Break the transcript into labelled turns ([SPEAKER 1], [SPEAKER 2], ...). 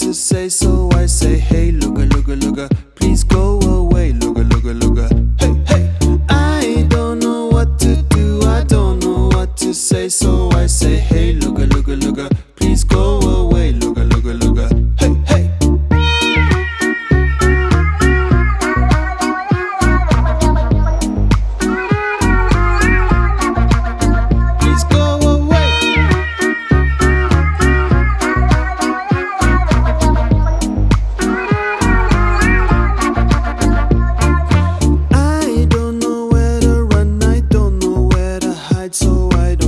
[SPEAKER 1] to say, so I say, hey, looga, looga, looga, please go away, looga, looga, looga. Hey, hey, I don't know what to do, I don't know what to say, so